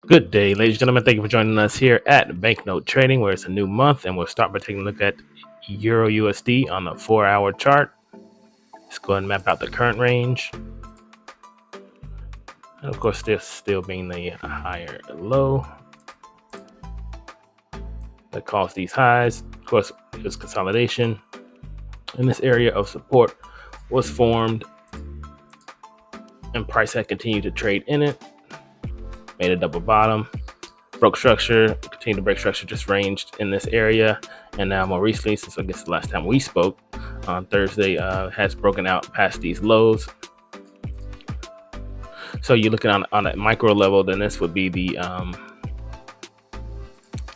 Good day, ladies and gentlemen. Thank you for joining us here at Banknote Trading, where it's a new month, and we'll start by taking a look at Euro USD on the 4-hour chart. Let's go ahead and map out the current range. And of course, this still being the higher low that caused these highs. Of course, this consolidation in this area of support was formed, and price had continued to trade in it. Made a double bottom, broke structure, continued to break structure, just ranged in this area, and now more recently, since I guess the last time we spoke on Thursday, has broken out past these lows. So you're looking on a micro level, then this would be the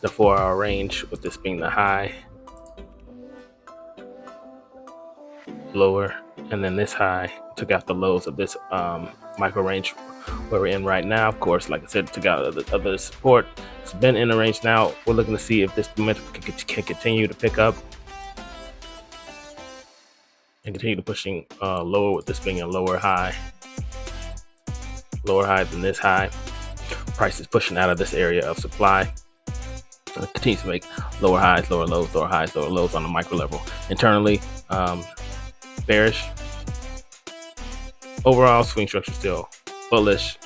4-hour range, with this being the high, lower, and then this high took out the lows of this micro range where we're in right now. Of course, like I said, took out the other support. It's been in the range now. We're looking to see if this momentum can continue to pick up and continue to pushing lower, with this being a lower high than this high. Price is pushing out of this area of supply, and it continues to make lower highs, lower lows, lower highs, lower lows on the micro level. Internally, bearish. Overall, swing structure still bullish.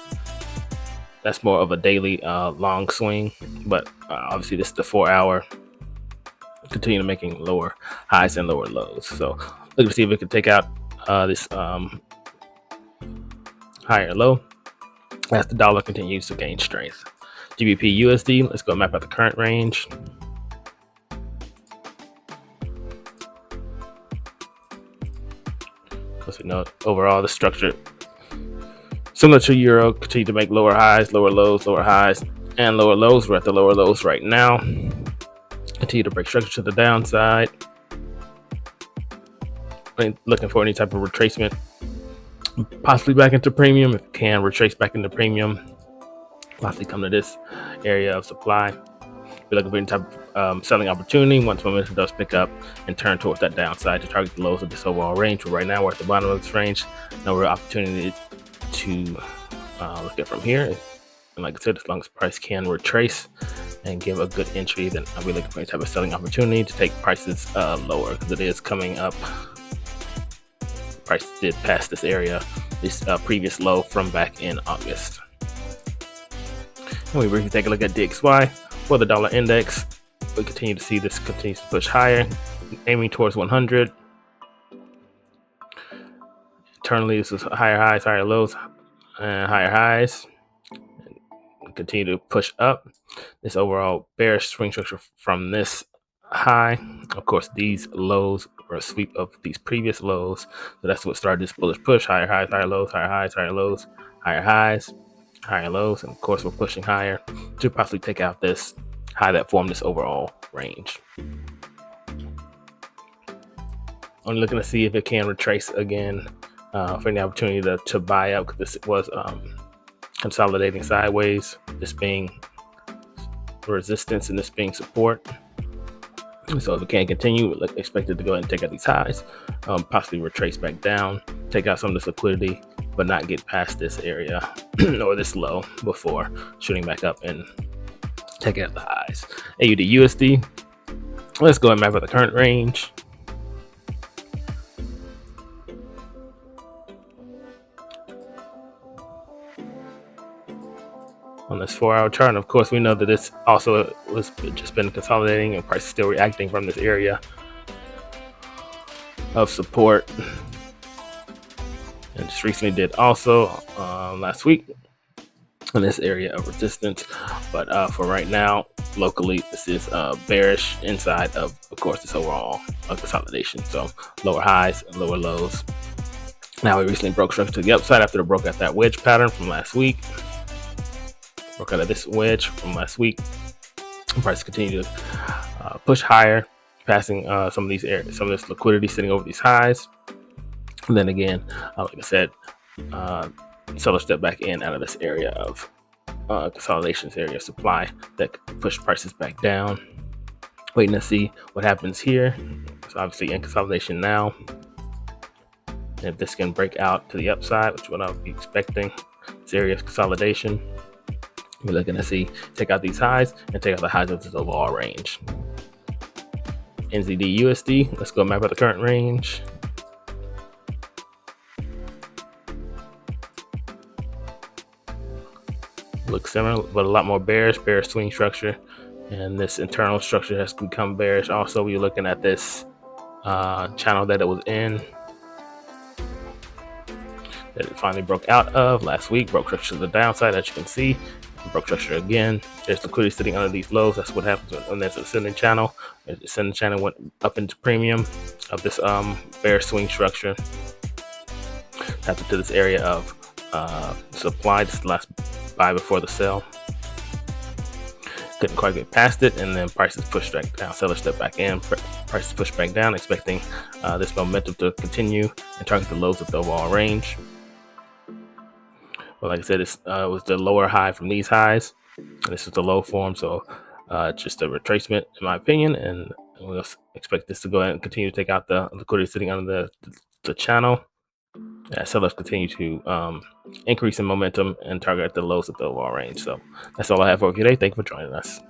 That's more of a daily long swing, but obviously this is the 4-hour. Continue to making lower highs and lower lows. So look to see if we can take out this higher low as the dollar continues to gain strength. GBP USD, let's go map out the current range. Because we know overall the structure similar to Euro, continue to make lower highs, lower lows, lower highs, and lower lows. We're at the lower lows right now. Continue to break structure to the downside. Looking for any type of retracement, possibly back into premium. If it can retrace back into premium, possibly come to this area of supply. We're looking for any type of selling opportunity once momentum does pick up and turn towards that downside to target the lows of this overall range. But right now we're at the bottom of this range. No real opportunity to look at from here. And like I said, as long as price can retrace and give a good entry, then I'll be looking for any type of selling opportunity to take prices lower, because it is coming up. Price did pass this area, this previous low from back in August. And we briefly take a look at DXY for the dollar index. We continue to see this continues to push higher, aiming towards 100. Internally, this is higher highs, higher lows, and higher highs. Continue to push up. This overall bearish swing structure from this high. Of course, these lows were a sweep of these previous lows. So that's what started this bullish push. Higher highs, higher lows, higher highs, higher lows, higher highs, higher lows. And of course, we're pushing higher to possibly take out this high that formed this overall range. I'm looking to see if it can retrace again for any opportunity to buy up, because this was consolidating sideways, this being resistance and this being support. So if it can't continue, we expect it to go ahead and take out these highs, possibly retrace back down, take out some of this liquidity, but not get past this area or this low before shooting back up and take out the highs. AUD USD, let's go ahead and map out the current range. On this 4-hour chart, and of course we know that this also was just been consolidating, and price is still reacting from this area of support, and just recently did also last week in this area of resistance. But for right now, locally, this is bearish inside of course this overall consolidation. So lower highs and lower lows. Now we recently broke structure to the upside after it broke out that wedge pattern from last week. Broke out of this wedge from last week. Price continue to push higher, passing some of these areas, some of this liquidity sitting over these highs. And then again, like I said, seller step back in out of this area of consolidations, area of supply that could push prices back down. Waiting to see what happens here. It's obviously in consolidation now. And if this can break out to the upside, which is what I'll be expecting, this area of consolidation, We're looking to see take out these highs and take out the highs of this overall range. NZD USD, let's go map out the current range. Looks similar, but a lot more bearish swing structure, and this internal structure has become bearish. Also, we're looking at this channel that it was in, that it finally broke out of last week, broke structure to the downside, as you can see, broke structure again. There's liquidity sitting under these lows. That's what happens when there's a ascending channel. The ascending channel went up into premium of this bear swing structure, tapped into this area of supply, this last buy before the sell. Couldn't quite get past it, and then prices pushed back down. Sellers step back in, prices pushed back down, expecting this momentum to continue and target the lows of the overall range. But like I said, it was the lower high from these highs. This is the low form, so just a retracement, in my opinion, and we'll expect this to go ahead and continue to take out the liquidity sitting under the channel. As sellers continue to increase in momentum and target the lows of the overall range. So that's all I have for you today. Thank you for joining us.